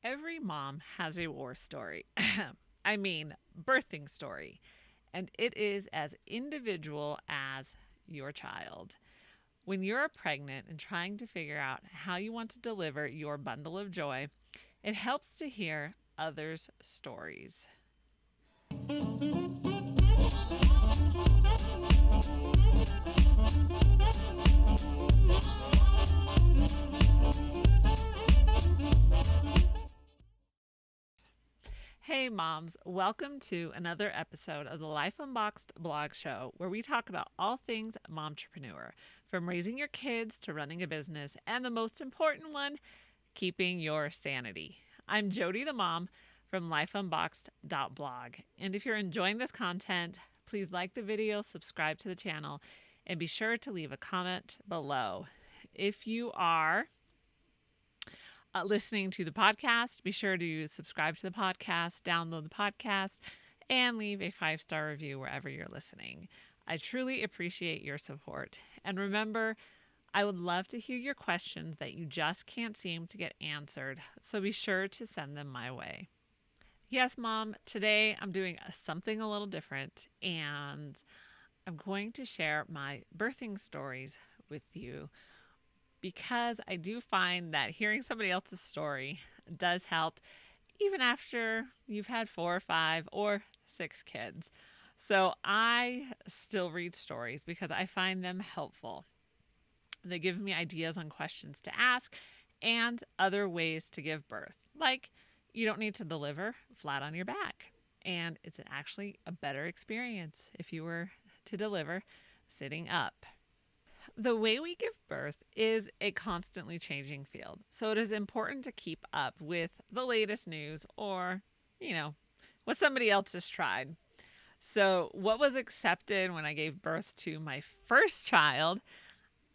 Every mom has a war story. I mean, birthing story. And it is as individual as your child. When you're pregnant and trying to figure out how you want to deliver your bundle of joy, it helps to hear others' stories. Hey moms, welcome to another episode of the Life Unboxed blog show where we talk about all things momtrepreneur, from raising your kids to running a business, and the most important one, keeping your sanity. I'm Jodie the mom from lifeunboxed.blog. And if you're enjoying this content, please like the video, subscribe to the channel, and be sure to leave a comment below. If you are listening to the podcast, be sure to subscribe to the podcast, download the podcast, and leave a 5-star review wherever you're listening. I truly appreciate your support. And remember, I would love to hear your questions that you just can't seem to get answered, so be sure to send them my way. Yes, Mom, today I'm doing something a little different, and I'm going to share my birthing stories with you, because I do find that hearing somebody else's story does help even after you've had 4 or 5 or 6 kids. So I still read stories because I find them helpful. They give me ideas on questions to ask and other ways to give birth. Like, you don't need to deliver flat on your back. And it's actually a better experience if you were to deliver sitting up. The way we give birth is a constantly changing field, so it is important to keep up with the latest news or, what somebody else has tried. So what was accepted when I gave birth to my first child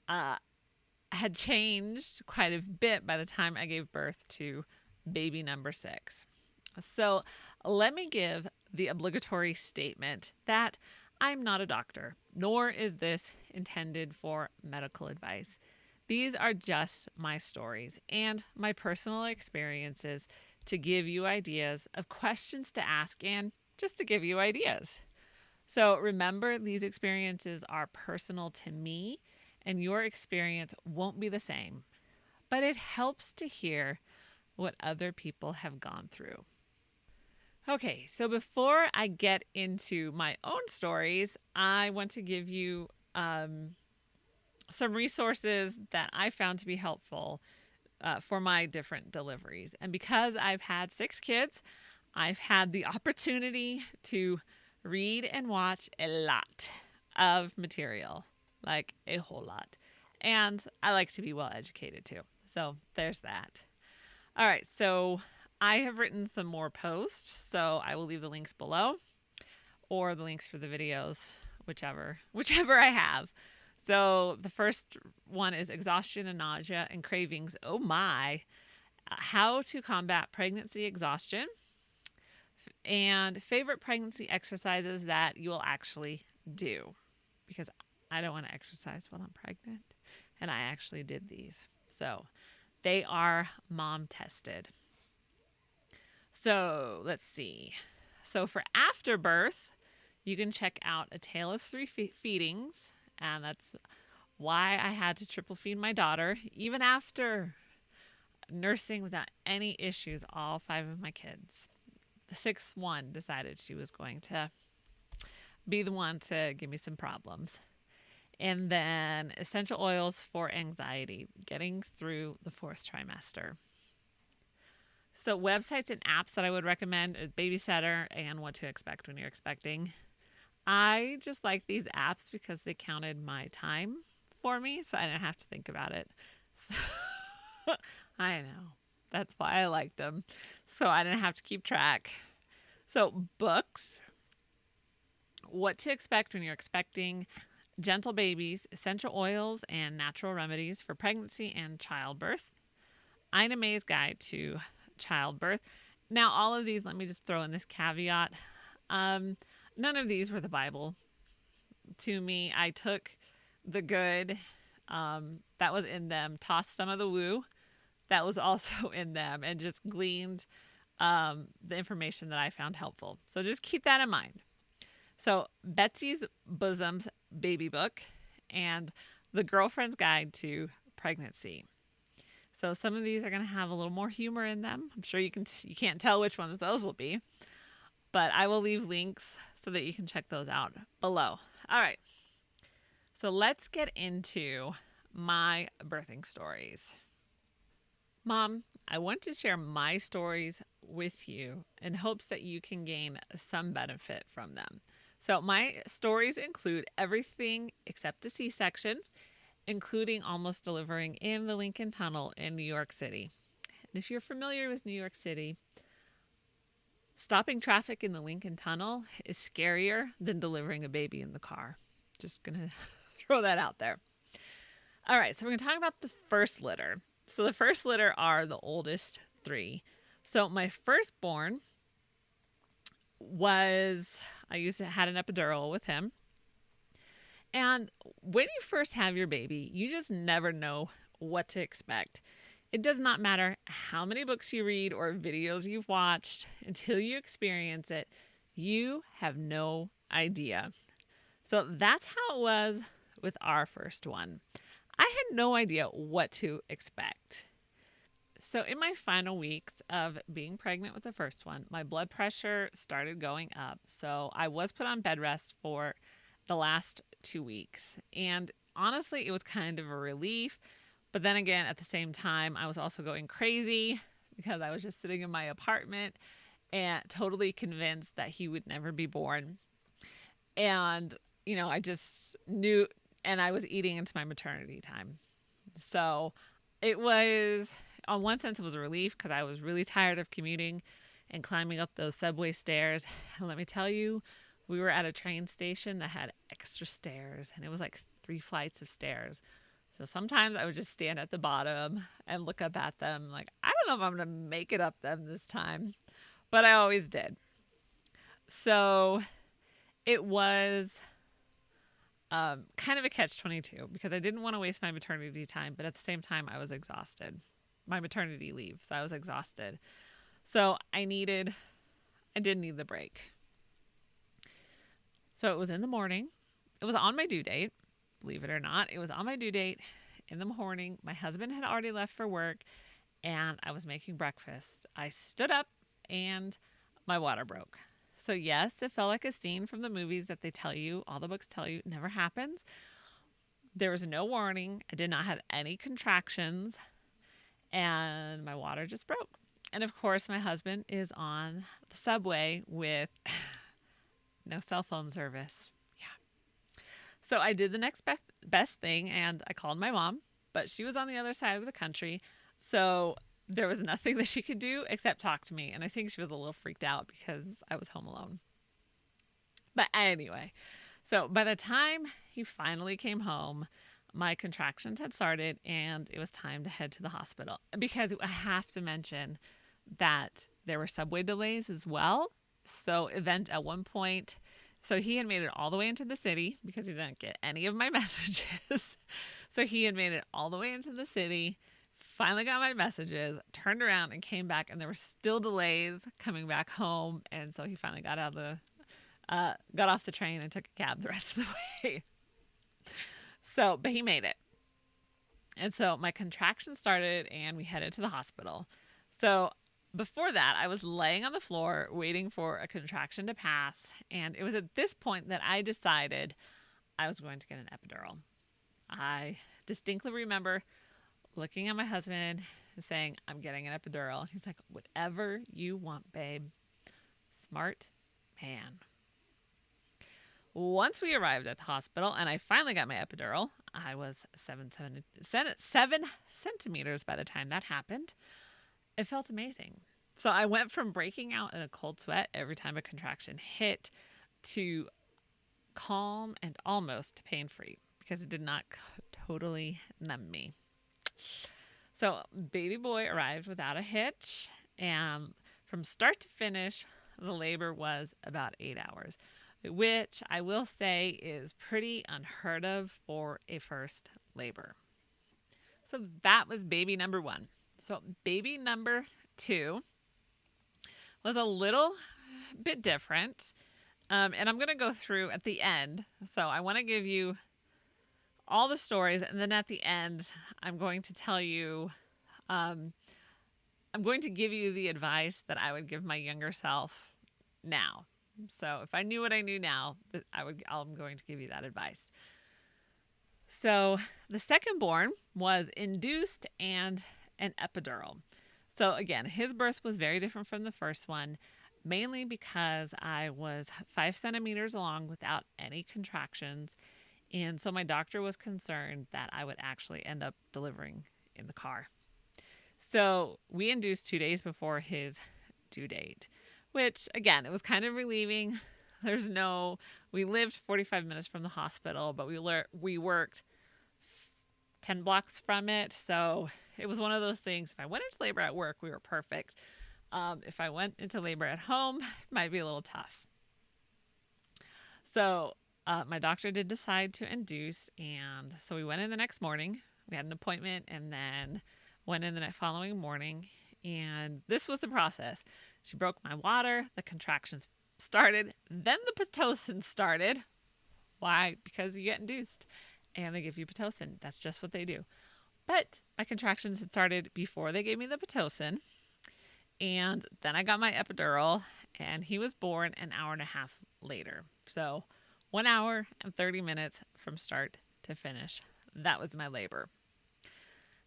had changed quite a bit by the time I gave birth to baby number 6. So let me give the obligatory statement that I'm not a doctor, nor is this intended for medical advice. These are just my stories and my personal experiences to give you ideas of questions to ask and just to give you ideas. So remember, these experiences are personal to me, and your experience won't be the same, but it helps to hear what other people have gone through. Okay, so before I get into my own stories, I want to give you some resources that I found to be helpful for my different deliveries. And because I've had 6 kids, I've had the opportunity to read and watch a lot of material, like a whole lot. And I like to be well educated too. So there's that. All right, so I have written some more posts, so I will leave the links below or the links for the videos, whichever I have. So the first one is Exhaustion and Nausea and Cravings. Oh my. How to combat pregnancy exhaustion and favorite pregnancy exercises that you will actually do, because I don't want to exercise while I'm pregnant, and I actually did these. So they are mom tested. So let's see. So for afterbirth, you can check out A Tale of 3 Feedings. And that's why I had to triple feed my daughter, even after nursing without any issues all 5 of my kids. The 6th one decided she was going to be the one to give me some problems. And then essential oils for anxiety, getting through the 4th trimester. So websites and apps that I would recommend is Babysitter and What to Expect When You're Expecting. I just like these apps because they counted my time for me, so I didn't have to think about it. So, I know. That's why I liked them. So I didn't have to keep track. So books, What to Expect When You're Expecting, Gentle Babies, Essential Oils and Natural Remedies for Pregnancy and Childbirth, Ina May's Guide to Childbirth. Now, all of these, let me just throw in this caveat. None of these were the Bible to me. I took the good that was in them, tossed some of the woo, that was also in them and just gleaned the information that I found helpful. So just keep that in mind. So Betsy's Bosom's Baby Book and The Girlfriend's Guide to Pregnancy. So some of these are going to have a little more humor in them. I'm sure you can't tell which ones those will be, but I will leave links so that you can check those out below. All right. So let's get into my birthing stories. Mom, I want to share my stories with you in hopes that you can gain some benefit from them. So my stories include everything except the C-section, including almost delivering in the Lincoln Tunnel in New York City. And if you're familiar with New York City, stopping traffic in the Lincoln Tunnel is scarier than delivering a baby in the car. Just going to throw that out there. All right, so we're going to talk about the first litter. So the first litter are the oldest three. So my firstborn had an epidural with him. And when you first have your baby, you just never know what to expect. It does not matter how many books you read or videos you've watched. Until you experience it, you have no idea. So that's how it was with our first one. I had no idea what to expect. So in my final weeks of being pregnant with the first one, my blood pressure started going up. So I was put on bed rest for the last 2 weeks. And honestly, it was kind of a relief. But then again, at the same time, I was also going crazy because I was just sitting in my apartment and totally convinced that he would never be born. And, I just knew, and I was eating into my maternity time. So it was, on one sense, it was a relief because I was really tired of commuting and climbing up those subway stairs. And let me tell you, we were at a train station that had extra stairs, and it was like 3 flights of stairs. So sometimes I would just stand at the bottom and look up at them like, I don't know if I'm going to make it up them this time, but I always did. So it was kind of a catch-22 because I didn't want to waste my maternity time, but at the same time, I was exhausted. My maternity leave, so I was exhausted. So I did need the break. So it was in the morning. It was on my due date, believe it or not. It was on my due date in the morning. My husband had already left for work, and I was making breakfast. I stood up, and my water broke. So yes, it felt like a scene from the movies that they tell you, all the books tell you, never happens. There was no warning. I did not have any contractions, and my water just broke. And of course, my husband is on the subway with no cell phone service. Yeah. So I did the next best thing, and I called my mom, but she was on the other side of the country. So there was nothing that she could do except talk to me. And I think she was a little freaked out because I was home alone. But anyway, so by the time he finally came home, my contractions had started and it was time to head to the hospital. Because I have to mention that there were subway delays as well. So at one point, so he had made it all the way into the city because he didn't get any of my messages. So he had made it all the way into the city, finally got my messages, turned around and came back, and there were still delays coming back home. And so he finally got off the train and took a cab the rest of the way. But he made it. And so my contractions started and we headed to the hospital. So before that, I was laying on the floor waiting for a contraction to pass. And it was at this point that I decided I was going to get an epidural. I distinctly remember looking at my husband and saying, I'm getting an epidural. He's like, whatever you want, babe. Smart man. Once we arrived at the hospital and I finally got my epidural, I was 7 centimeters by the time that happened. It felt amazing. So I went from breaking out in a cold sweat every time a contraction hit to calm and almost pain-free because it did not totally numb me. So baby boy arrived without a hitch, and from start to finish, the labor was about 8 hours, which I will say is pretty unheard of for a first labor. So that was baby number 1. So baby number 2 was a little bit different. And I'm going to go through at the end. So I want to give you all the stories. And then at the end, I'm going to tell you, I'm going to give you the advice that I would give my younger self now. So if I knew what I knew now, I'm going to give you that advice. So the second born was induced and an epidural. So again, his birth was very different from the first one, mainly because I was 5 centimeters long without any contractions. And so my doctor was concerned that I would actually end up delivering in the car. So we induced 2 days before his due date, which again, it was kind of relieving. We lived 45 minutes from the hospital, but we worked 10 blocks from it. So it was one of those things. If I went into labor at work, we were perfect. If I went into labor at home, it might be a little tough. So my doctor did decide to induce. And so we went in the next morning. We had an appointment and then went in the following morning. And this was the process. She broke my water. The contractions started. Then the Pitocin started. Why? Because you get induced and they give you Pitocin. That's just what they do. But my contractions had started before they gave me the Pitocin. And then I got my epidural and he was born an hour and a half later. So 1 hour and 30 minutes from start to finish. That was my labor.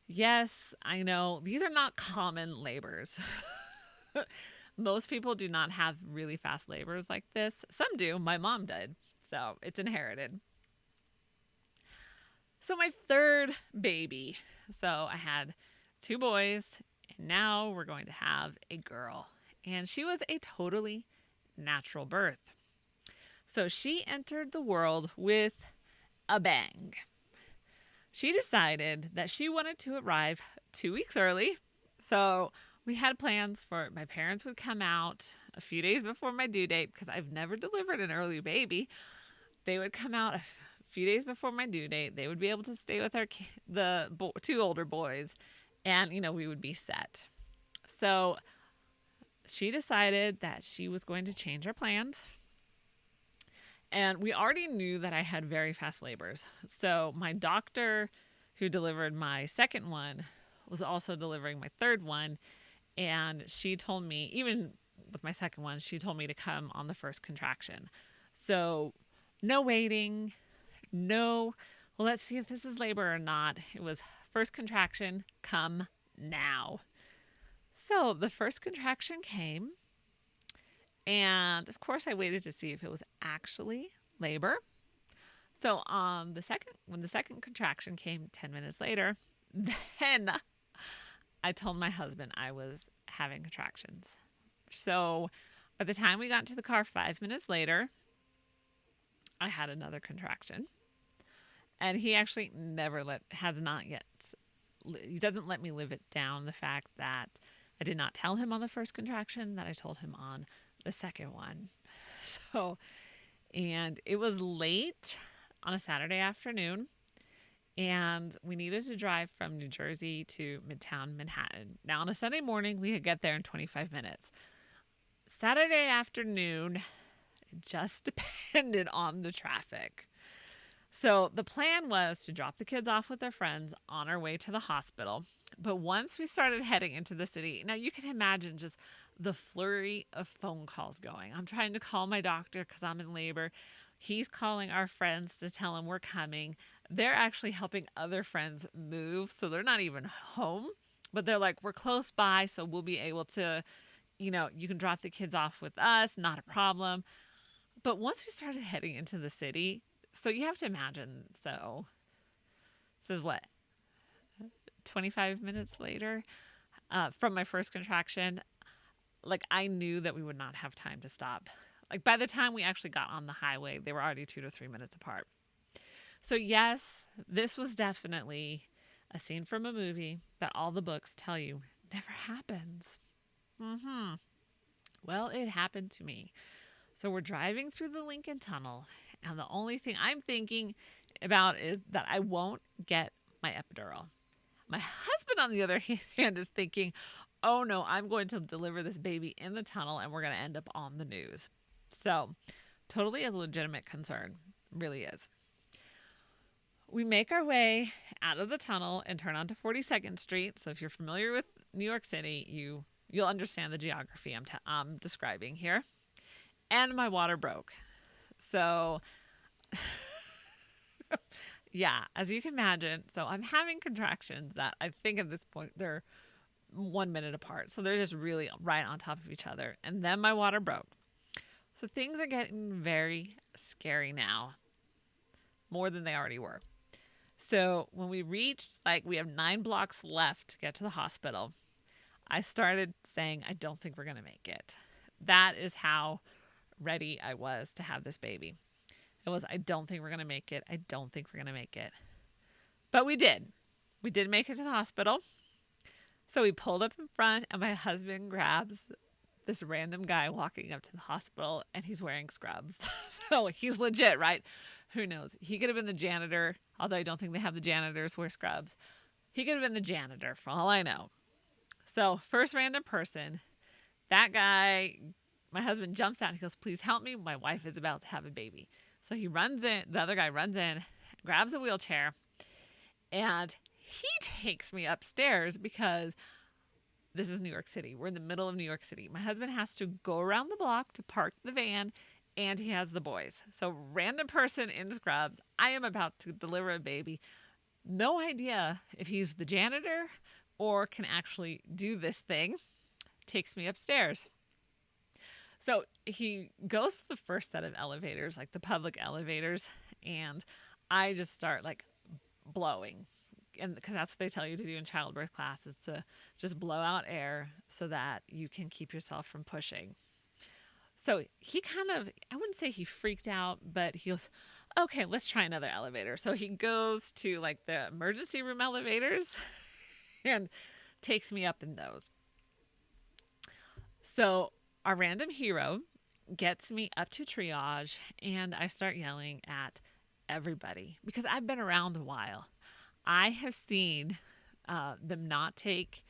Yes, I know these are not common labors. Most people do not have really fast labors like this. Some do. My mom did. So it's inherited. So my third baby. So I had 2 boys and now we're going to have a girl. And she was a totally natural birth. So she entered the world with a bang. She decided that she wanted to arrive 2 weeks early. So we had plans for my parents would come out a few days before my due date because I've never delivered an early baby. They would come out a few days before my due date. They would be able to stay with the 2 older boys and, we would be set. So she decided that she was going to change our plans. And we already knew that I had very fast labors. So my doctor who delivered my second one was also delivering my third one. And she told me, even with my second one, she told me to come on the first contraction. So no waiting, well, let's see if this is labor or not. It was first contraction, come now. So the first contraction came. And of course I waited to see if it was actually labor. So when the second contraction came 10 minutes later, then I told my husband I was having contractions. So by the time we got into the car 5 minutes later, I had another contraction. And he actually he doesn't let me live it down, the fact that I did not tell him on the first contraction, that I told him on the second one. So, and it was late on a Saturday afternoon, and we needed to drive from New Jersey to Midtown Manhattan. Now, on a Sunday morning, we could get there in 25 minutes. Saturday afternoon, it just depended on the traffic. So the plan was to drop the kids off with their friends on our way to the hospital. But once we started heading into the city, now you can imagine just the flurry of phone calls going. I'm trying to call my doctor because I'm in labor. He's calling our friends to tell them we're coming. They're actually helping other friends move, so they're not even home. But they're like, we're close by, so we'll be able to, you can drop the kids off with us, not a problem. But once we started heading into the city, so you have to imagine, so this is what, 25 minutes later from my first contraction, like I knew that we would not have time to stop. Like by the time we actually got on the highway, they were already 2 to 3 minutes apart. So yes, this was definitely a scene from a movie that all the books tell you never happens. Well, it happened to me. So we're driving through the Lincoln Tunnel, and the only thing I'm thinking about is that I won't get my epidural. My husband, on the other hand, is thinking, oh no, I'm going to deliver this baby in the tunnel and we're going to end up on the news. So, totally a legitimate concern. Really is. We make our way out of the tunnel and turn onto 42nd Street. So if you're familiar with New York City, you'll understand the geography I'm describing here. And my water broke. So, yeah, as you can imagine, so I'm having contractions that I think at this point they're 1 minute apart. So they're just really right on top of each other. And then my water broke. So things are getting very scary now, more than they already were. So when we reached, we have 9 blocks left to get to the hospital, I started saying, I don't think we're going to make it. That is how ready I was to have this baby. It was, I don't think we're going to make it. I don't think we're going to make it. But we did. We did make it to the hospital. So we pulled up in front and my husband grabs this random guy walking up to the hospital and he's wearing scrubs. So he's legit, right? Who knows? He could have been the janitor, although I don't think they have the janitors wear scrubs. He could have been the janitor for all I know. So first random person, that guy, my husband jumps out and he goes, please help me. My wife is about to have a baby. So he runs in, the other guy runs in, grabs a wheelchair, and he takes me upstairs because this is New York City. We're in the middle of New York City. My husband has to go around the block to park the van, and he has the boys. So random person in scrubs. I am about to deliver a baby. No idea if he's the janitor or can actually do this thing. Takes me upstairs. So he goes to the first set of elevators, the public elevators, and I just start blowing. And because that's what they tell you to do in childbirth class, is to just blow out air so that you can keep yourself from pushing. So he I wouldn't say he freaked out, but he goes, okay, let's try another elevator. So he goes to the emergency room elevators and takes me up in those. So our random hero gets me up to triage and I start yelling at everybody because I've been around a while. I have seen them not take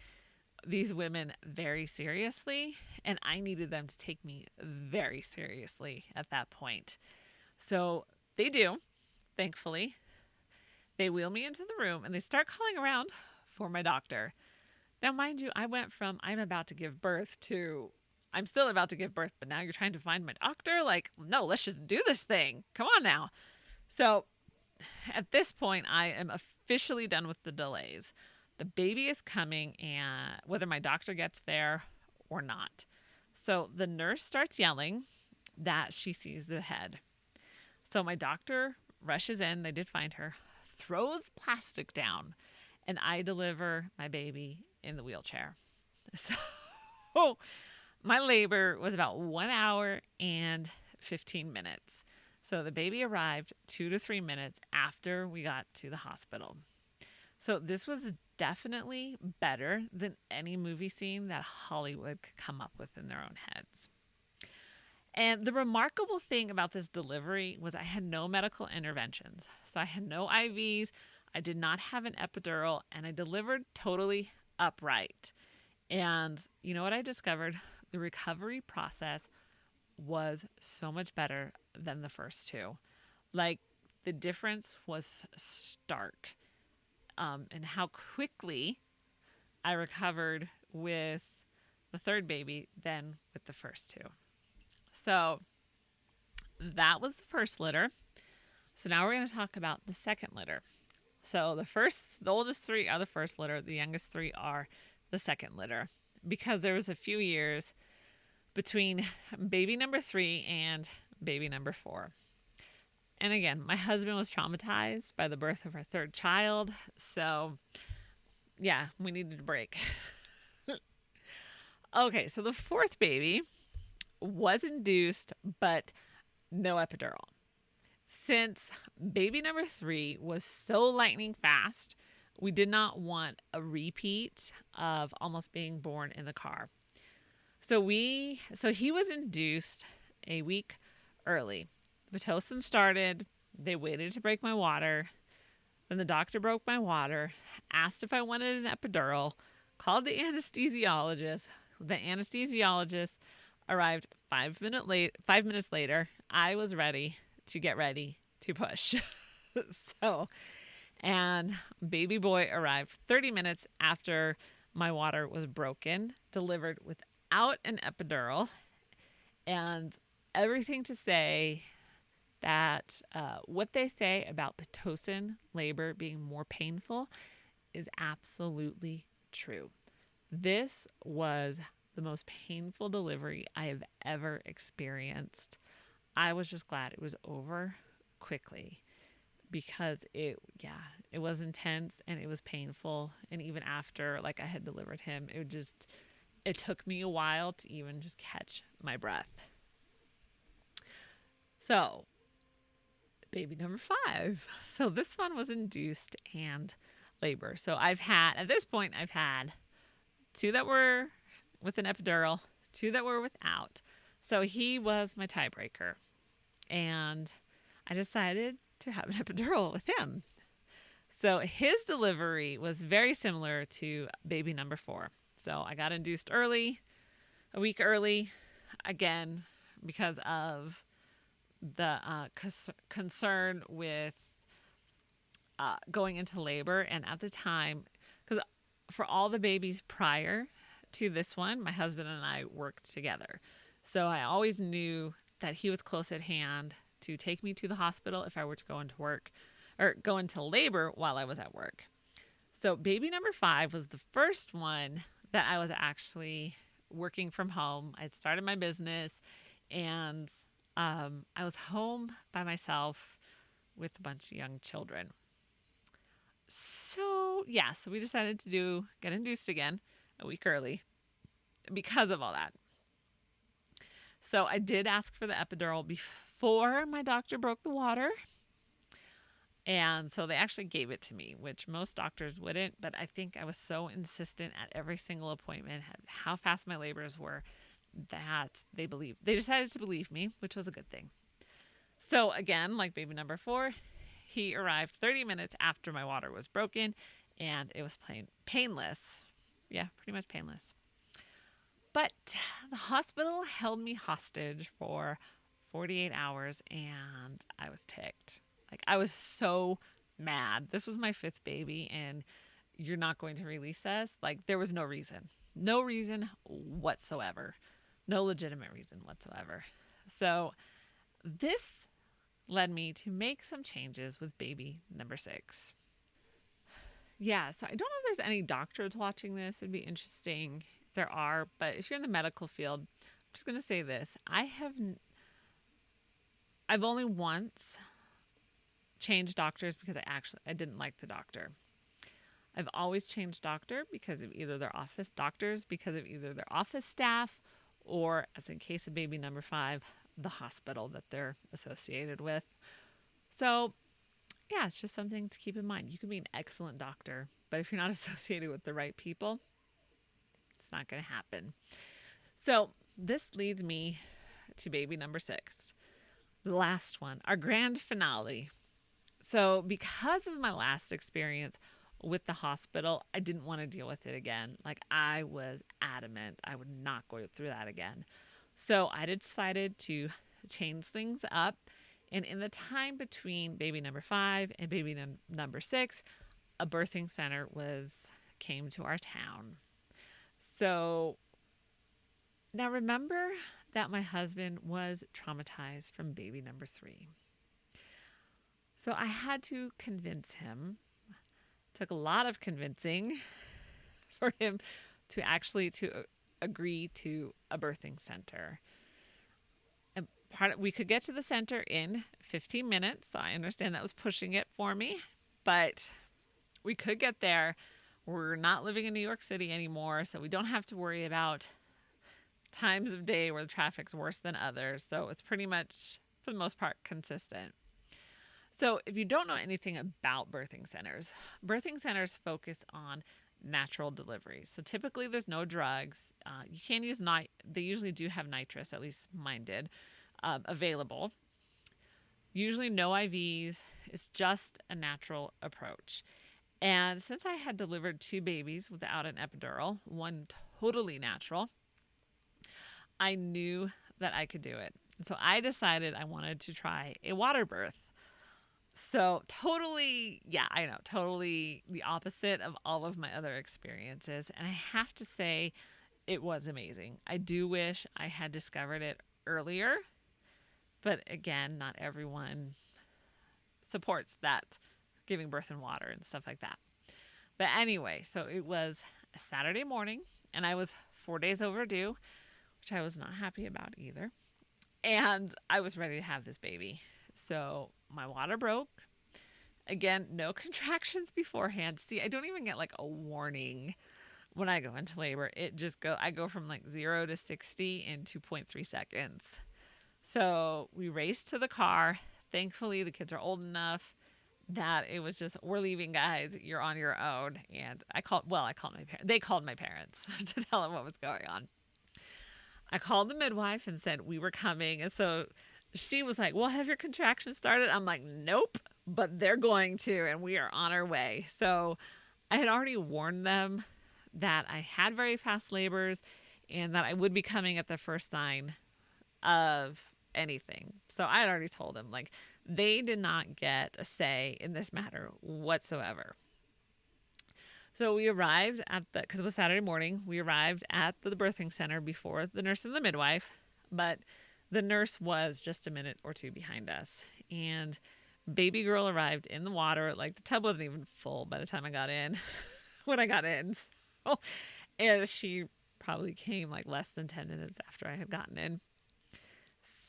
these women very seriously, and I needed them to take me very seriously at that point. So they do, thankfully. They wheel me into the room, and they start calling around for my doctor. Now, mind you, I went from I'm about to give birth to I'm still about to give birth, but now you're trying to find my doctor? No, let's just do this thing. Come on now. So at this point, I am officially done with the delays. The baby is coming, and whether my doctor gets there or not. So the nurse starts yelling that she sees the head. So my doctor rushes in. They did find her, throws plastic down, and I deliver my baby in the wheelchair. So my labor was about 1 hour and 15 minutes. So the baby arrived 2 to 3 minutes after we got to the hospital. So this was definitely better than any movie scene that Hollywood could come up with in their own heads. And the remarkable thing about this delivery was I had no medical interventions. So I had no IVs, I did not have an epidural, and I delivered totally upright. And you know what I discovered? The recovery process was so much better than the first two. The difference was stark. And how quickly I recovered with the third baby than with the first two. So that was the first litter. So now we're going to talk about the second litter. So the oldest 3 are the first litter. The youngest 3 are the second litter, because there was a few years between baby number 3 and baby number 4. And again, my husband was traumatized by the birth of our third child. So yeah, we needed a break. Okay, so the fourth baby was induced, but no epidural. Since baby number 3 was so lightning fast, we did not want a repeat of almost being born in the car. So he was induced a week early. The Pitocin started. They waited to break my water. Then the doctor broke my water, asked if I wanted an epidural, called the anesthesiologist. The anesthesiologist arrived 5 minutes later. I was ready to push. And baby boy arrived 30 minutes after my water was broken, delivered without an epidural, and everything to say that what they say about Pitocin labor being more painful is absolutely true. This was the most painful delivery I have ever experienced. I was just glad it was over quickly because it was intense and it was painful. And even after I had delivered him, it took me a while to even just catch my breath. So, baby number 5. So this one was induced and labor. So at this point, I've had 2 that were with an epidural, 2 that were without. So he was my tiebreaker. And I decided to have an epidural with him. So his delivery was very similar to baby number 4. So I got induced early, a week early, again, because of the concern with going into labor. And at the time, because for all the babies prior to this one, my husband and I worked together. So I always knew that he was close at hand to take me to the hospital if I were to go into work or go into labor while I was at work. So baby number 5 was the first one that I was actually working from home. I'd started my business and I was home by myself with a bunch of young children. So we decided to get induced again a week early because of all that. So I did ask for the epidural before my doctor broke the water. And so they actually gave it to me, which most doctors wouldn't. But I think I was so insistent at every single appointment how fast my labors were that they decided to believe me, which was a good thing. So again, like baby number 4, he arrived 30 minutes after my water was broken, and it was painless. Yeah, pretty much painless. But the hospital held me hostage for 48 hours, and I was ticked. I was so mad. This was my 5th baby, and you're not going to release us? There was no reason. No reason whatsoever. No legitimate reason whatsoever. So this led me to make some changes with baby number 6. Yeah, so I don't know if there's any doctors watching this. It'd be interesting if there are, but if you're in the medical field, I'm just going to say this. I've only once changed doctors because I didn't like the doctor. I've always changed doctor because of either their office staff, or, as in case of baby number 5, the hospital that they're associated with. So yeah, it's just something to keep in mind. You can be an excellent doctor, but if you're not associated with the right people, it's not going to happen. So this leads me to baby number 6, the last one, our grand finale. So because of my last experience with the hospital, I didn't want to deal with it again. I was adamant I would not go through that again. So I decided to change things up. And in the time between baby number 5 and baby number 6, a birthing center came to our town. So now remember that my husband was traumatized from baby number 3. So I had to convince him. Took a lot of convincing for him to agree to a birthing center. And we could get to the center in 15 minutes. So I understand that was pushing it for me, but we could get there. We're not living in New York City anymore, so we don't have to worry about times of day where the traffic's worse than others. So it's pretty much, for the most part, consistent. So if you don't know anything about birthing centers focus on natural deliveries. So typically there's no drugs. You can use they usually do have nitrous, at least mine did, available. Usually no IVs. It's just a natural approach. And since I had delivered 2 babies without an epidural, one totally natural, I knew that I could do it. And so I decided I wanted to try a water birth. So totally, yeah, I know, totally the opposite of all of my other experiences. And I have to say, it was amazing. I do wish I had discovered it earlier. But again, not everyone supports that, giving birth in water and stuff like that. But anyway, so it was a Saturday morning and I was 4 days overdue, which I was not happy about either. And I was ready to have this baby. So my water broke. Again, no contractions beforehand. See, I don't even get like a warning when I go into labor. I go from like 0 to 60 in 2.3 seconds. So we raced to the car. Thankfully, the kids are old enough that it was just, we're leaving, guys. You're on your own. And I called my parents. They called my parents to tell them what was going on. I called the midwife and said we were coming. And so she was like, well, have your contractions started? I'm like, nope, but they're going to, and we are on our way. So I had already warned them that I had very fast labors and that I would be coming at the first sign of anything. So I had already told them, like, they did not get a say in this matter whatsoever. So we arrived because it was Saturday morning, we arrived at the birthing center before the nurse and the midwife, but the nurse was just a minute or two behind us. And baby girl arrived in the water. Like, the tub wasn't even full by the time I got in, when I got in. So, and she probably came like less than 10 minutes after I had gotten in.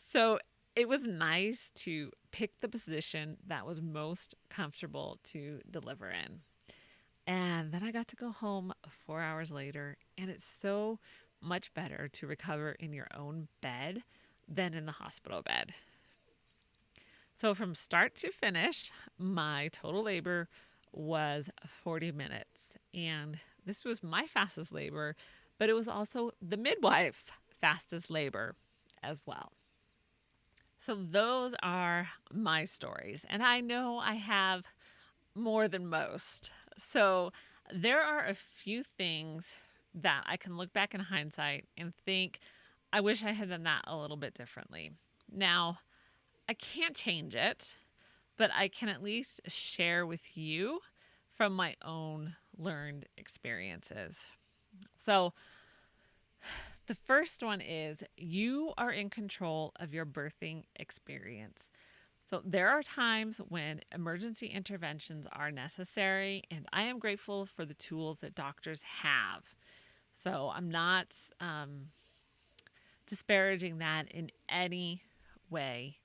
So it was nice to pick the position that was most comfortable to deliver in. And then I got to go home 4 hours later, and it's so much better to recover in your own bed than in the hospital bed. So from start to finish, my total labor was 40 minutes. And this was my fastest labor, but it was also the midwife's fastest labor as well. So those are my stories. And I know I have more than most. So there are a few things that I can look back in hindsight and think, I wish I had done that a little bit differently. Now, I can't change it, but I can at least share with you from my own learned experiences. So the first one is, you are in control of your birthing experience. So there are times when emergency interventions are necessary, and I am grateful for the tools that doctors have. So I'm not disparaging that in any way,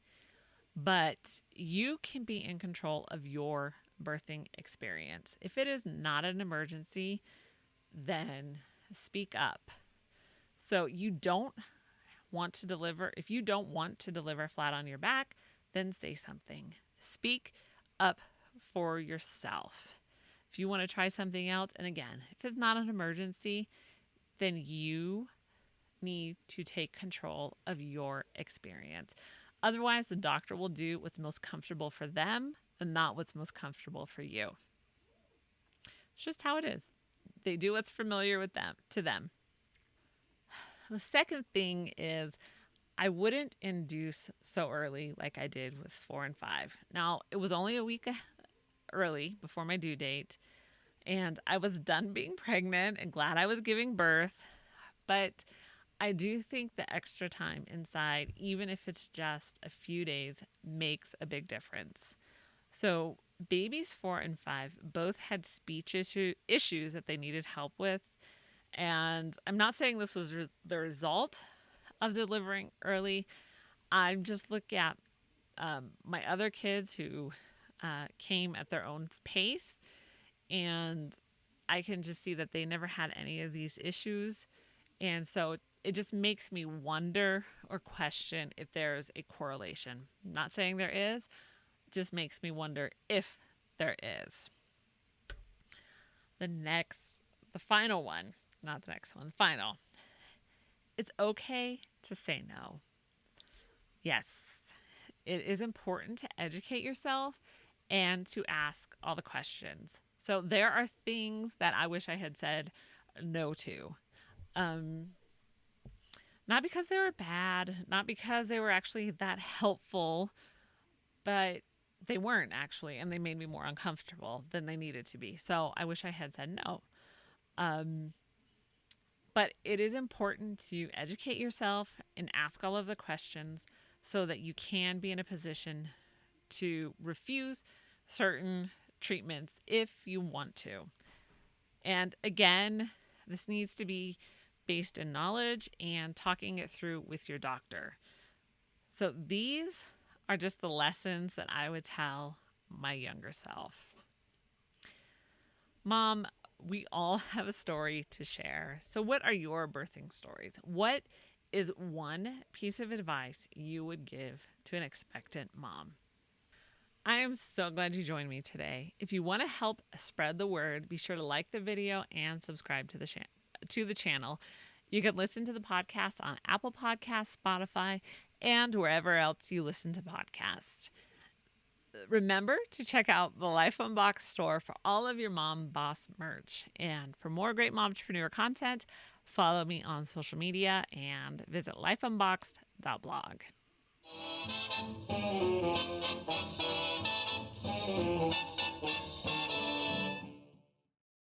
but you can be in control of your birthing experience. If it is not an emergency, then speak up. So you don't want to deliver. If you don't want to deliver flat on your back, then say something. Speak up for yourself. If you want to try something else, and again, if it's not an emergency, then you need to take control of your experience. Otherwise, the doctor will do what's most comfortable for them and not what's most comfortable for you. It's just how it is. They do what's familiar with them to them. The second thing is, I wouldn't induce so early like I did with 4 and 5. Now, it was only a week early before my due date, and I was done being pregnant and glad I was giving birth. But I do think the extra time inside, even if it's just a few days, makes a big difference. So babies 4 and 5 both had speech issues that they needed help with. And I'm not saying this was the result of delivering early. I'm just looking at my other kids who came at their own pace, and I can just see that they never had any of these issues. And so it just makes me wonder or question if there's a correlation. I'm not saying there is, it just makes me wonder if there is. The final one. Not the next one, the final. It's okay to say no. Yes, it is important to educate yourself and to ask all the questions. So there are things that I wish I had said no to. Not because they were bad, not because they were actually that helpful, but they weren't actually, and they made me more uncomfortable than they needed to be. So I wish I had said no. But it is important to educate yourself and ask all of the questions so that you can be in a position to refuse certain treatments if you want to. And again, this needs to be based in knowledge and talking it through with your doctor. So these are just the lessons that I would tell my younger self. Mom, we all have a story to share. So what are your birthing stories? What is one piece of advice you would give to an expectant mom? I am so glad you joined me today. If you want to help spread the word, be sure to like the video and subscribe to the channel. You can listen to the podcast on Apple Podcasts, Spotify, and wherever else you listen to podcasts. Remember to check out the Life Unboxed store for all of your Mom Boss merch. And for more great momtrepreneur content, follow me on social media and visit lifeunboxed.blog.